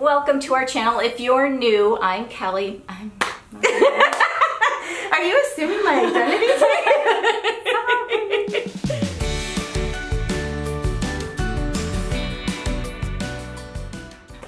Welcome to our channel. If you're new, I'm Kelly. Are you assuming my identity?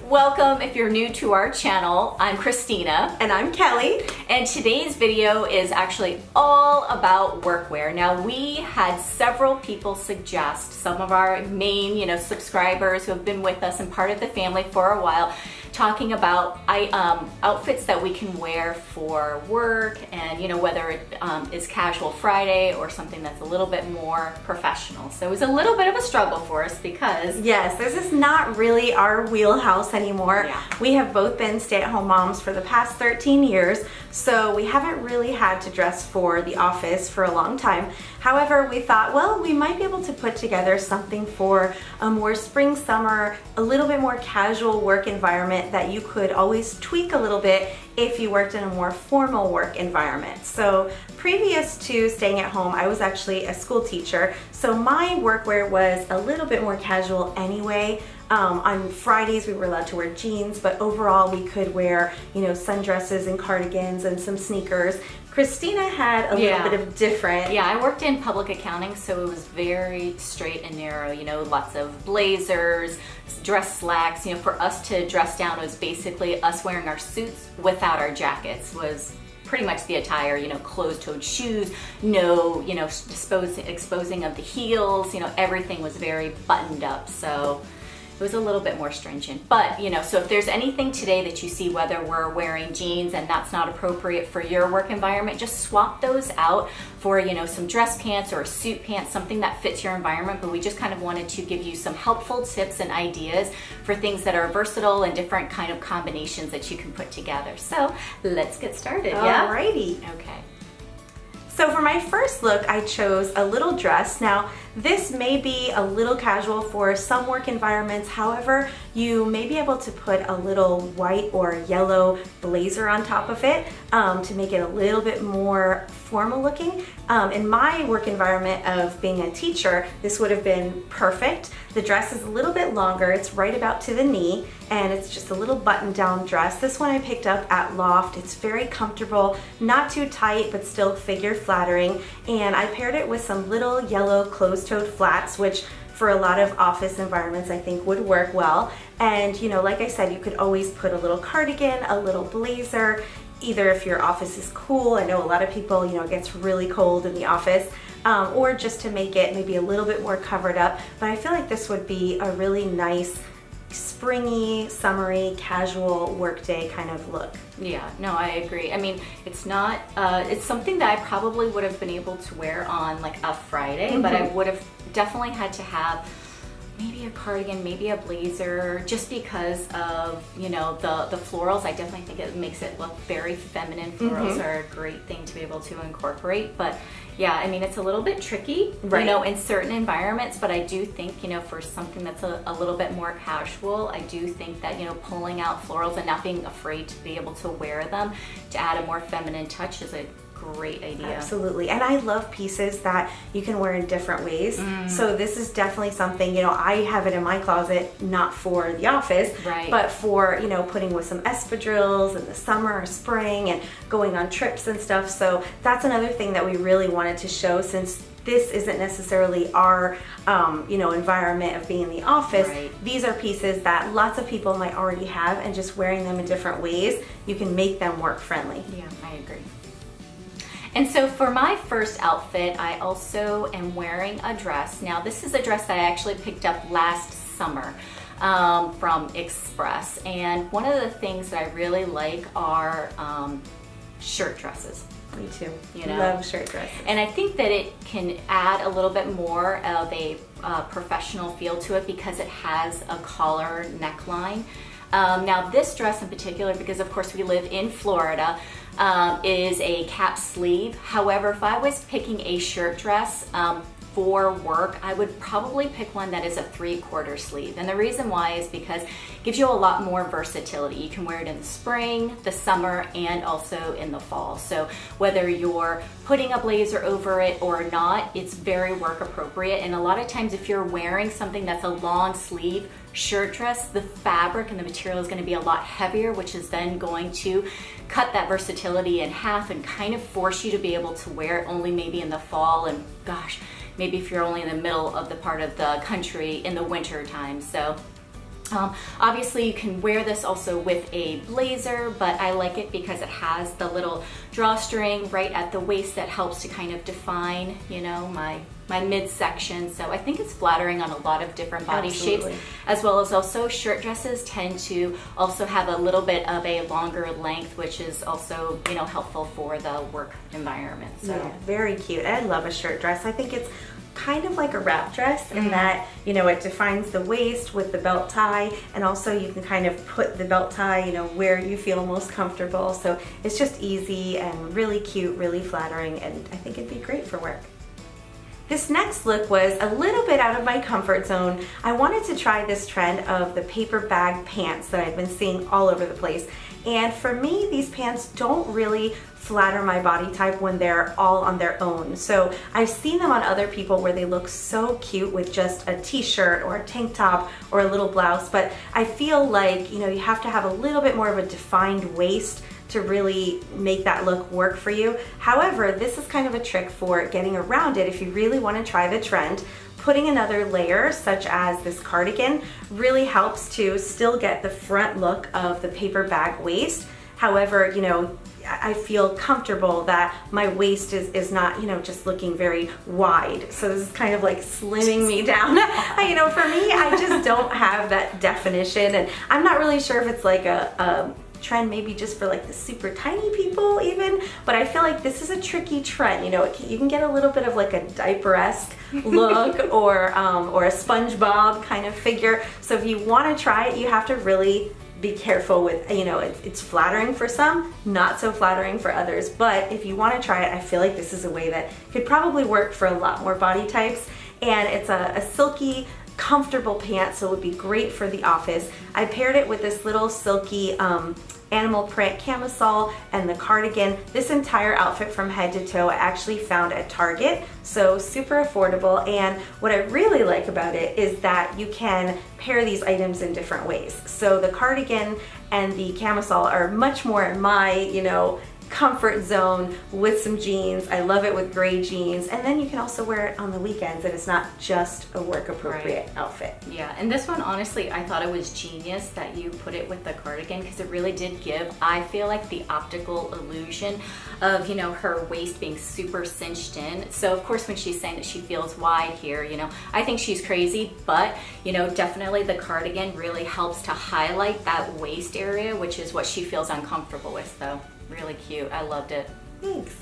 Welcome if you're new to our channel. I'm Christina. And I'm Kelly. And today's video is actually all about workwear. Now, we had several people suggest, some of our main, subscribers who have been with us and part of the family for a while, talking about outfits that we can wear for work, and whether it is casual Friday or something that's a little bit more professional. So it was a little bit of a struggle for us because yes, this is not really our wheelhouse anymore. Yeah. We have both been stay-at-home moms for the past 13 years, so we haven't really had to dress for the office for a long time. However, we thought, well, we might be able to put together something for a more spring, summer, a little bit more casual work environment that you could always tweak a little bit if you worked in a more formal work environment. So previous to staying at home, I was actually a school teacher, so my workwear was a little bit more casual anyway. On Fridays we were allowed to wear jeans, but overall we could wear, sundresses and cardigans and some sneakers. Christina had a little bit of different. Yeah, I worked in public accounting, so it was very straight and narrow, lots of blazers, dress slacks. For us to dress down was basically us wearing our suits without our jackets was pretty much the attire, closed-toed shoes, no, exposing of the heels, everything was very buttoned up. So it was a little bit more stringent. But, so if there's anything today that you see, whether we're wearing jeans and that's not appropriate for your work environment, just swap those out for, some dress pants or a suit pants, something that fits your environment. But we just kind of wanted to give you some helpful tips and ideas for things that are versatile and different kind of combinations that you can put together. So let's get started. Alrighty. Yeah? Okay. So for my first look, I chose a little dress. Now, this may be a little casual for some work environments. However, you may be able to put a little white or yellow blazer on top of it to make it a little bit more formal looking. In my work environment of being a teacher, this would have been perfect. The dress is a little bit longer. It's right about to the knee, and it's just a little button-down dress. This one I picked up at Loft. It's very comfortable, not too tight, but still figure flattering. And I paired it with some little yellow closed-toed flats, which for a lot of office environments I think would work well. And like I said, you could always put a little cardigan, a little blazer, either if your office is cool. I know a lot of people, it gets really cold in the office, or just to make it maybe a little bit more covered up. But I feel like this would be a really nice springy, summery, casual workday kind of look. Yeah, no, I agree. I mean, it's not, it's something that I probably would have been able to wear on like a Friday, but I would have definitely had to have maybe a cardigan, maybe a blazer, just because of, the florals. I definitely think it makes it look very feminine. Florals are a great thing to be able to incorporate. But yeah, I mean, it's a little bit tricky, in certain environments, but I do think, for something that's a little bit more casual, I do think that, pulling out florals and not being afraid to be able to wear them to add a more feminine touch is a great idea. Absolutely. And I love pieces that you can wear in different ways. So this is definitely something, I have it in my closet, not for the office, but for, putting with some espadrilles in the summer or spring and going on trips and stuff. So that's another thing that we really wanted to show, since this isn't necessarily our, environment of being in the office. These are pieces that lots of people might already have, and just wearing them in different ways, you can make them work friendly. Yeah, I agree. And so for my first outfit, I also am wearing a dress. Now, this is a dress that I actually picked up last summer from Express. And one of the things that I really like are shirt dresses. Me too. Love shirt dresses. And I think that it can add a little bit more of a professional feel to it because it has a collar neckline. Now this dress in particular, because of course we live in Florida, is a cap sleeve. However, if I was picking a shirt dress for work, I would probably pick one that is a 3/4 sleeve. And the reason why is because it gives you a lot more versatility. You can wear it in the spring, the summer, and also in the fall. So whether you're putting a blazer over it or not, it's very work appropriate. And a lot of times if you're wearing something that's a long sleeve, shirt dress, the fabric and the material is going to be a lot heavier, which is then going to cut that versatility in half and kind of force you to be able to wear it only maybe in the fall, and gosh, maybe if you're only in the middle of the part of the country in the winter time. So obviously you can wear this also with a blazer, but I like it because it has the little drawstring right at the waist that helps to kind of define, you know, my midsection. So I think it's flattering on a lot of different body shapes, as well as also shirt dresses tend to also have a little bit of a longer length, which is also, you know, helpful for the work environment. So yeah, very cute. I love a shirt dress. I think it's kind of like a wrap dress in that, you know, it defines the waist with the belt tie, and also you can kind of put the belt tie, you know, where you feel most comfortable. So it's just easy and really cute, really flattering, and I think it'd be great for work. This next look was a little bit out of my comfort zone. I wanted to try this trend of the paper bag pants that I've been seeing all over the place. And for me, these pants don't really flatter my body type when they're all on their own. So I've seen them on other people where they look so cute with just a t-shirt or a tank top or a little blouse, but I feel like, you know, you have to have a little bit more of a defined waist to really make that look work for you. However, this is kind of a trick for getting around it if you really want to try the trend. Putting another layer, such as this cardigan, really helps to still get the front look of the paper bag waist. However, you know, I feel comfortable that my waist is not, you know, just looking very wide. So this is kind of like slimming me down. You know, for me, I just don't have that definition, and I'm not really sure if it's like a trend maybe just for like the super tiny people even, but I feel like this is a tricky trend. You know, you can get a little bit of like a diaper-esque look or a SpongeBob kind of figure. So if you want to try it, you have to really be careful with, you know, it's flattering for some, not so flattering for others. But if you want to try it, I feel like this is a way that could probably work for a lot more body types. And it's a silky, comfortable pant, so it would be great for the office. I paired it with this little silky animal print camisole and the cardigan. This entire outfit from head to toe I actually found at Target, so super affordable. And what I really like about it is that you can pair these items in different ways. So the cardigan and the camisole are much more in my, you know, comfort zone with some jeans. I love it with gray jeans, and then you can also wear it on the weekends, and it's not just a work appropriate outfit. Yeah, and this one, honestly, I thought it was genius that you put it with the cardigan, because it really did give, I feel like, the optical illusion of, you know, her waist being super cinched in. So of course when she's saying that she feels wide here, you know, I think she's crazy, but you know, definitely the cardigan really helps to highlight that waist area, which is what she feels uncomfortable with. So really cute. I loved it. Thanks.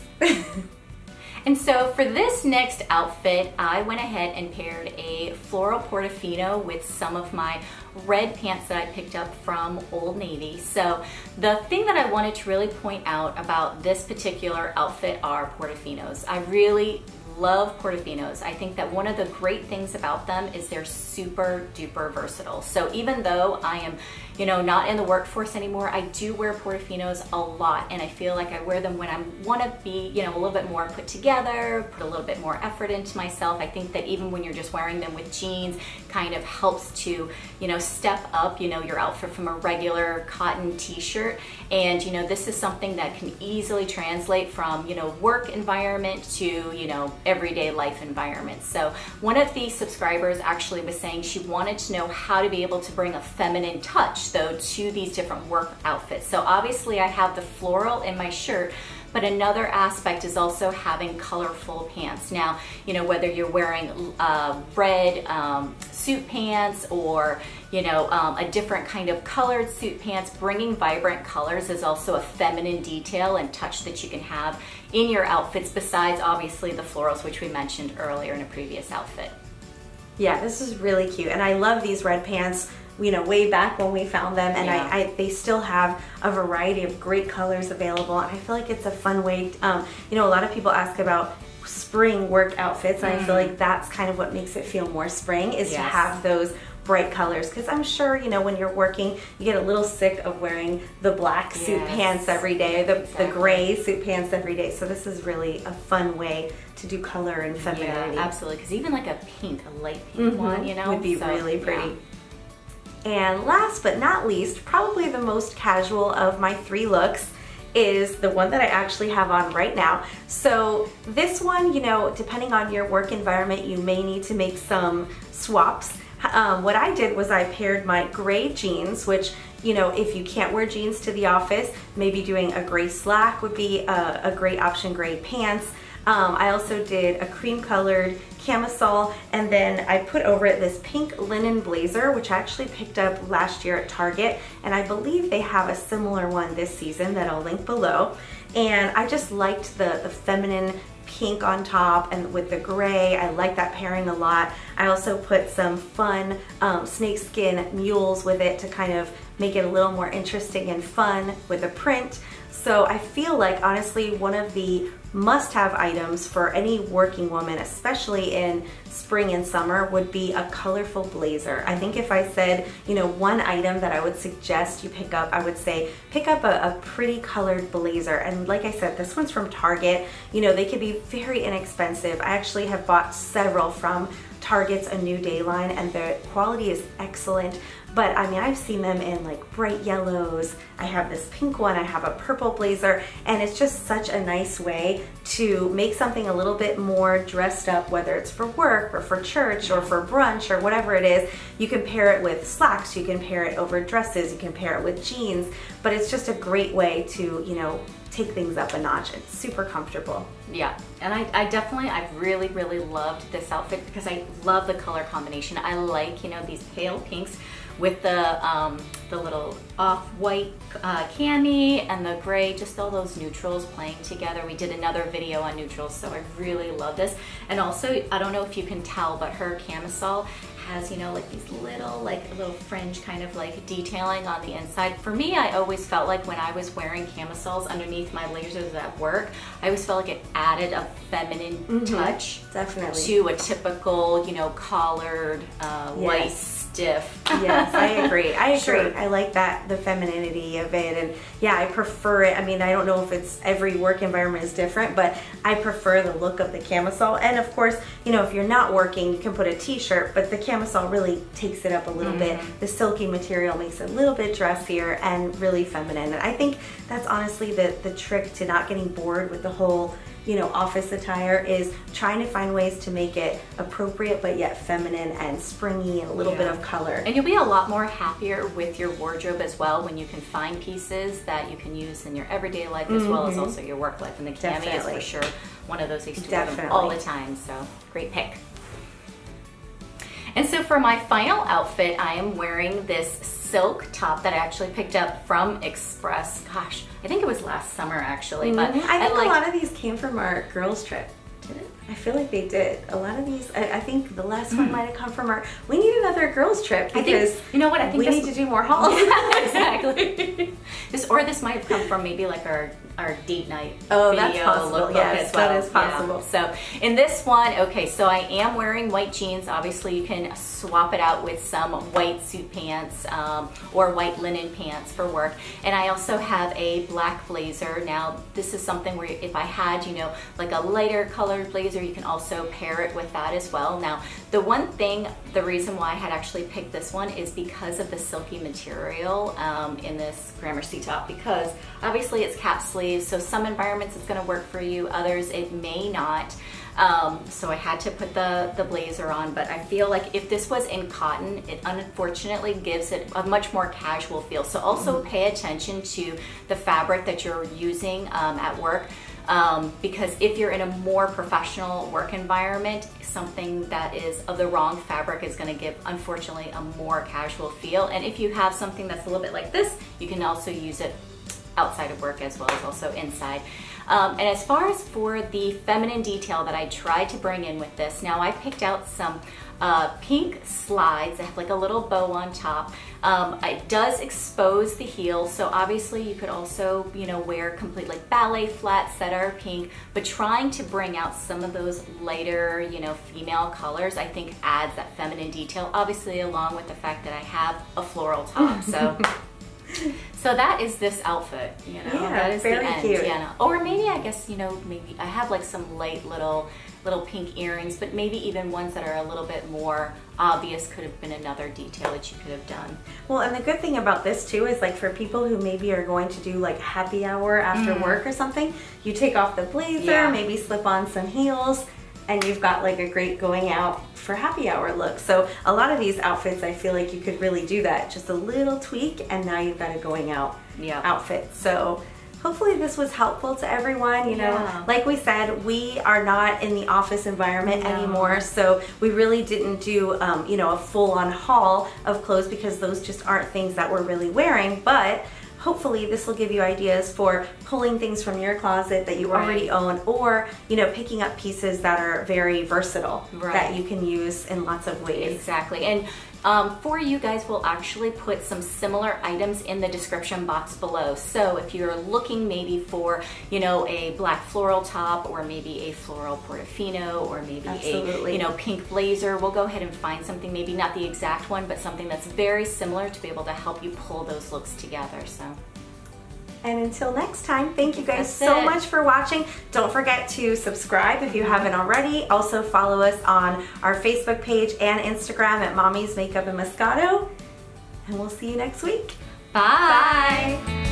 And so for this next outfit, I went ahead and paired a floral Portofino with some of my red pants that I picked up from Old Navy. So the thing that I wanted to really point out about this particular outfit are Portofinos. I really love Portofinos. I think that one of the great things about them is they're super duper versatile. So even though I am, you know, not in the workforce anymore, I do wear Portofinos a lot, and I feel like I wear them when I want to be, you know, a little bit more put together, put a little bit more effort into myself. I think that even when you're just wearing them with jeans, kind of helps to, you know, step up, you know, your outfit from a regular cotton t-shirt. And you know, this is something that can easily translate from, you know, work environment to, you know, everyday life environment. So one of the subscribers actually was saying she wanted to know how to be able to bring a feminine touch though to these different work outfits. So obviously I have the floral in my shirt, but another aspect is also having colorful pants. Now, you know, whether you're wearing red suit pants or, you know, a different kind of colored suit pants, bringing vibrant colors is also a feminine detail and touch that you can have in your outfits, besides obviously the florals, which we mentioned earlier in a previous outfit. Yeah, this is really cute, and I love these red pants, you know, way back when we found them, and yeah. they still have a variety of great colors available, and I feel like it's a fun way, you know, a lot of people ask about spring work outfits, and I feel like that's kind of what makes it feel more spring, is to have those bright colors, because I'm sure, you know, when you're working, you get a little sick of wearing the black suit pants every day, the gray suit pants every day, so this is really a fun way to do color and femininity. Yeah, absolutely, because even like a pink, a light pink one, you know, would be really pretty. Yeah. And last but not least, probably the most casual of my 3 looks is the one that I actually have on right now. So this one, you know, depending on your work environment, you may need to make some swaps. What I did was I paired my gray jeans, which, you know, if you can't wear jeans to the office, maybe doing a gray slack would be a great option, gray pants. I also did a cream colored camisole, and then I put over it this pink linen blazer, which I actually picked up last year at Target, and I believe they have a similar one this season that I'll link below. And I just liked the feminine pink on top and with the gray. I like that pairing a lot. I also put some fun snakeskin mules with it to kind of make it a little more interesting and fun with the print. So I feel like, honestly, one of the must-have items for any working woman, especially in spring and summer, would be a colorful blazer. I think if I said, you know, one item that I would suggest you pick up, I would say pick up a pretty colored blazer. And like I said, this one's from Target. You know, they could be very inexpensive. I actually have bought several from Target's A New Day line, and the quality is excellent. But I mean, I've seen them in like bright yellows. I have this pink one, I have a purple blazer, and it's just such a nice way to make something a little bit more dressed up, whether it's for work or for church or for brunch or whatever it is. You can pair it with slacks, you can pair it over dresses, you can pair it with jeans, but it's just a great way to, you know, take things up a notch. It's super comfortable. Yeah, and I've really loved this outfit because I love the color combination. I like, you know, these pale pinks with the little off-white cami and the gray, just all those neutrals playing together. We did another video on neutrals, so I really love this. And also, I don't know if you can tell, but her camisole has, you know, like these little fringe kind of like detailing on the inside. For me, I always felt like when I was wearing camisoles underneath my blazers at work, I always felt like it added a feminine touch Definitely to a typical, you know, collared, white, stiff. Yes, I agree. I agree. Sure. I like that, the femininity of it, and yeah, I prefer it. I mean, I don't know if it's every work environment is different, but I prefer the look of the camisole. And of course, you know, if you're not working, you can put a t-shirt, but the camisole really takes it up a little bit. The silky material makes it a little bit dressier and really feminine. And I think that's honestly the trick to not getting bored with the whole, you know, office attire, is trying to find ways to make it appropriate but yet feminine and springy and a little bit of color. And you'll be a lot more happier with your wardrobe as well when you can find pieces that you can use in your everyday life as well as also your work life. And the cami is for sure one of those I used to wear them all the time, so great pick. And so for my final outfit, I am wearing this silk top that I actually picked up from Express. Gosh, I think it was last summer actually. But I think a lot of these came from our girls trip. Did it? I feel like they did. A lot of these, I think the last one might have come from our, we need another girls trip because you know what, I think we need to do more hauls. Yeah, exactly. This might have come from maybe like our date night video. That's possible. Yes, as well. That is possible. Yeah. So in this one, okay, so I am wearing white jeans. Obviously you can swap it out with some white suit pants or white linen pants for work. And I also have a black blazer. Now this is something where if I had, you know, like a lighter colored blazer, you can also pair it with that as well. Now the one thing, the reason why I had actually picked this one is because of the silky material in this Gramercy top, because obviously it's cap sleeves, so some environments it's going to work for you, others it may not. So I had to put the blazer on, but I feel like if this was in cotton, it unfortunately gives it a much more casual feel. So also pay attention to the fabric that you're using at work. Because if you're in a more professional work environment, something that is of the wrong fabric is going to give, unfortunately, a more casual feel. And if you have something that's a little bit like this, you can also use it outside of work as well as also inside. And as far as for the feminine detail that I tried to bring in with this, now I picked out some pink slides that have like a little bow on top. It does expose the heel, so obviously you could also, you know, wear complete like ballet flats that are pink, but trying to bring out some of those lighter, you know, female colors, I think adds that feminine detail, obviously along with the fact that I have a floral top. So that is this outfit, you know. Yeah, that is very the end. cute. Yeah, or maybe I guess, you know, maybe I have like some light little little pink earrings, but maybe even ones that are a little bit more obvious could have been another detail that you could have done. Well, and the good thing about this too is like for people who maybe are going to do like happy hour after work or something, you take off the blazer, maybe slip on some heels, and you've got like a great going out for happy hour look. So a lot of these outfits, I feel like you could really do that. Just a little tweak and now you've got a going out outfit. So hopefully this was helpful to everyone. You know, like we said, we are not in the office environment anymore, so we really didn't do, you know, a full-on haul of clothes because those just aren't things that we're really wearing, but hopefully this will give you ideas for pulling things from your closet that you already own, or, you know, picking up pieces that are very versatile that you can use in lots of ways. Exactly. And for you guys, we'll actually put some similar items in the description box below. So if you're looking maybe for, you know, a black floral top, or maybe a floral portofino, or maybe a, you know, pink blazer, we'll go ahead and find something, maybe not the exact one, but something that's very similar to be able to help you pull those looks together. So. And until next time, thank you guys so much for watching. Don't forget to subscribe if you haven't already. Also follow us on our Facebook page and Instagram at Mommy's Makeup and Moscato. And we'll see you next week. Bye. Bye.